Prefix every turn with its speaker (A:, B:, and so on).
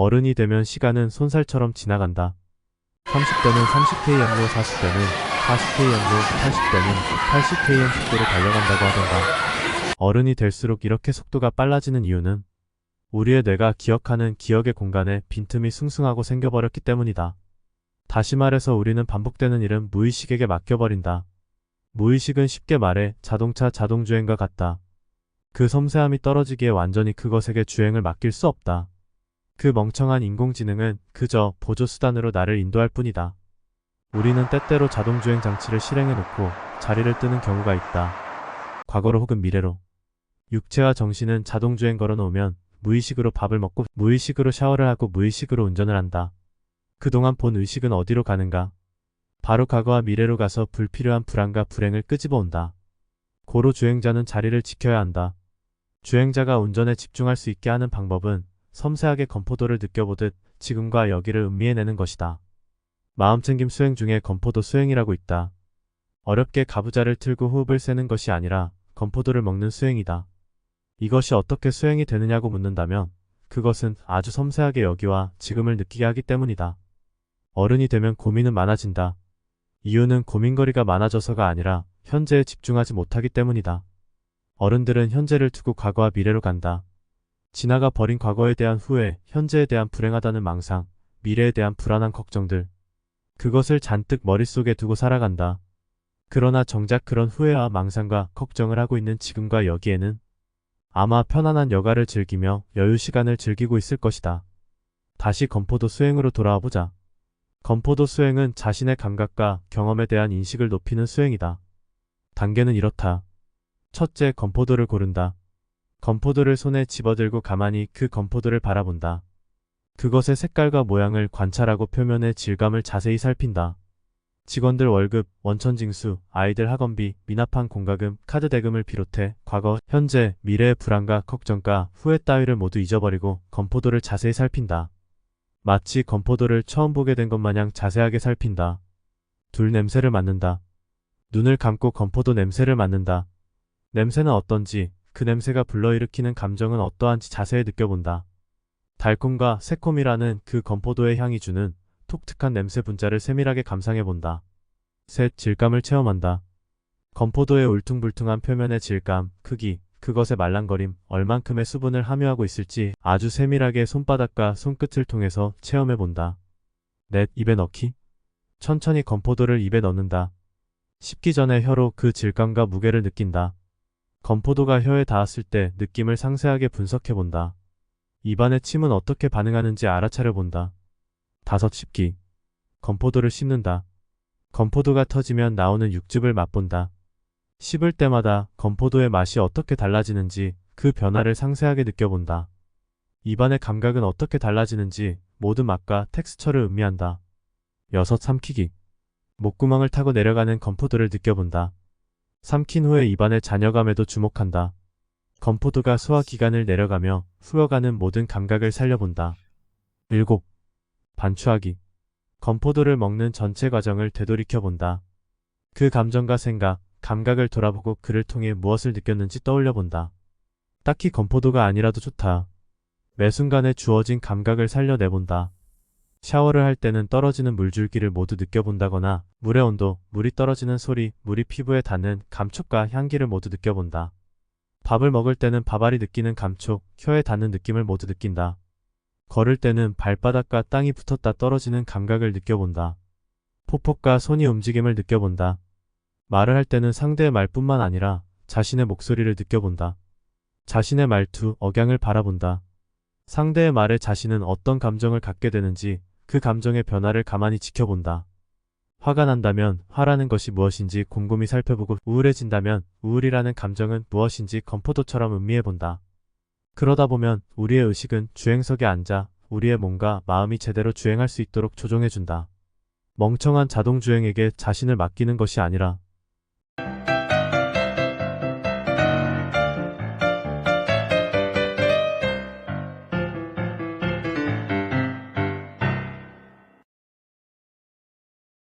A: 어른이 되면 시간은 손살처럼 지나간다. 30대는 30km로, 40대는 40km로, 80대는 80km 속도로 달려간다고 하던가. 어른이 될수록 이렇게 속도가 빨라지는 이유는 우리의 뇌가 기억하는 기억의 공간에 빈틈이 숭숭하고 생겨버렸기 때문이다. 다시 말해서 우리는 반복되는 일은 무의식에게 맡겨버린다. 무의식은 쉽게 말해 자동차 자동주행과 같다. 그 섬세함이 떨어지기에 완전히 그것에게 주행을 맡길 수 없다. 그 멍청한 인공지능은 그저 보조수단으로 나를 인도할 뿐이다. 우리는 때때로 자동주행 장치를 실행해놓고 자리를 뜨는 경우가 있다. 과거로 혹은 미래로. 육체와 정신은 자동주행 걸어놓으면 무의식으로 밥을 먹고 무의식으로 샤워를 하고 무의식으로 운전을 한다. 그동안 본 의식은 어디로 가는가? 바로 과거와 미래로 가서 불필요한 불안과 불행을 끄집어온다. 고로 주행자는 자리를 지켜야 한다. 주행자가 운전에 집중할 수 있게 하는 방법은 섬세하게 건포도를 느껴보듯 지금과 여기를 음미해내는 것이다. 마음챙김 수행 중에 건포도 수행이라고 있다. 어렵게 가부좌를 틀고 호흡을 세는 것이 아니라 건포도를 먹는 수행이다. 이것이 어떻게 수행이 되느냐고 묻는다면 그것은 아주 섬세하게 여기와 지금을 느끼게 하기 때문이다. 어른이 되면 고민은 많아진다. 이유는 고민거리가 많아져서가 아니라 현재에 집중하지 못하기 때문이다. 어른들은 현재를 두고 과거와 미래로 간다. 지나가 버린 과거에 대한 후회, 현재에 대한 불행하다는 망상, 미래에 대한 불안한 걱정들. 그것을 잔뜩 머릿속에 두고 살아간다. 그러나 정작 그런 후회와 망상과 걱정을 하고 있는 지금과 여기에는 아마 편안한 여가를 즐기며 여유 시간을 즐기고 있을 것이다. 다시 건포도 수행으로 돌아와 보자. 건포도 수행은 자신의 감각과 경험에 대한 인식을 높이는 수행이다. 단계는 이렇다. 첫째, 건포도를 고른다. 건포도를 손에 집어들고 가만히 그 건포도를 바라본다. 그것의 색깔과 모양을 관찰하고 표면의 질감을 자세히 살핀다. 직원들 월급, 원천징수, 아이들 학원비, 미납한 공과금, 카드 대금을 비롯해 과거, 현재, 미래의 불안과 걱정과 후회 따위를 모두 잊어버리고 건포도를 자세히 살핀다. 마치 건포도를 처음 보게 된 것 마냥 자세하게 살핀다. 둘, 냄새를 맡는다. 눈을 감고 건포도 냄새를 맡는다. 냄새는 어떤지, 그 냄새가 불러일으키는 감정은 어떠한지 자세히 느껴본다. 달콤과 새콤이라는 그 건포도의 향이 주는 독특한 냄새 분자를 세밀하게 감상해본다. 셋, 질감을 체험한다. 건포도의 울퉁불퉁한 표면의 질감, 크기, 그것의 말랑거림, 얼만큼의 수분을 함유하고 있을지 아주 세밀하게 손바닥과 손끝을 통해서 체험해본다. 넷, 입에 넣기. 천천히 건포도를 입에 넣는다. 씹기 전에 혀로 그 질감과 무게를 느낀다. 건포도가 혀에 닿았을 때 느낌을 상세하게 분석해본다. 입안의 침은 어떻게 반응하는지 알아차려본다. 다섯, 씹기. 건포도를 씹는다. 건포도가 터지면 나오는 육즙을 맛본다. 씹을 때마다 건포도의 맛이 어떻게 달라지는지 그 변화를 상세하게 느껴본다. 입안의 감각은 어떻게 달라지는지 모든 맛과 텍스처를 음미한다. 여섯, 삼키기. 목구멍을 타고 내려가는 건포도를 느껴본다. 삼킨 후에 입안의 잔여감에도 주목한다. 건포도가 소화기관을 내려가며 후어가는 모든 감각을 살려본다. 일곱, 반추하기. 건포도를 먹는 전체 과정을 되돌이켜본다. 그 감정과 생각, 감각을 돌아보고 그를 통해 무엇을 느꼈는지 떠올려본다. 딱히 건포도가 아니라도 좋다. 매 순간에 주어진 감각을 살려내본다. 샤워를 할 때는 떨어지는 물줄기를 모두 느껴본다거나 물의 온도, 물이 떨어지는 소리, 물이 피부에 닿는 감촉과 향기를 모두 느껴본다. 밥을 먹을 때는 밥알이 느끼는 감촉, 혀에 닿는 느낌을 모두 느낀다. 걸을 때는 발바닥과 땅이 붙었다 떨어지는 감각을 느껴본다. 폭폭과 손이 움직임을 느껴본다. 말을 할 때는 상대의 말뿐만 아니라 자신의 목소리를 느껴본다. 자신의 말투, 억양을 바라본다. 상대의 말에 자신은 어떤 감정을 갖게 되는지 그 감정의 변화를 가만히 지켜본다. 화가 난다면 화라는 것이 무엇인지 곰곰이 살펴보고 우울해진다면 우울이라는 감정은 무엇인지 건포도처럼 음미해본다. 그러다 보면 우리의 의식은 주행석에 앉아 우리의 몸과 마음이 제대로 주행할 수 있도록 조종해준다. 멍청한 자동주행에게 자신을 맡기는 것이 아니라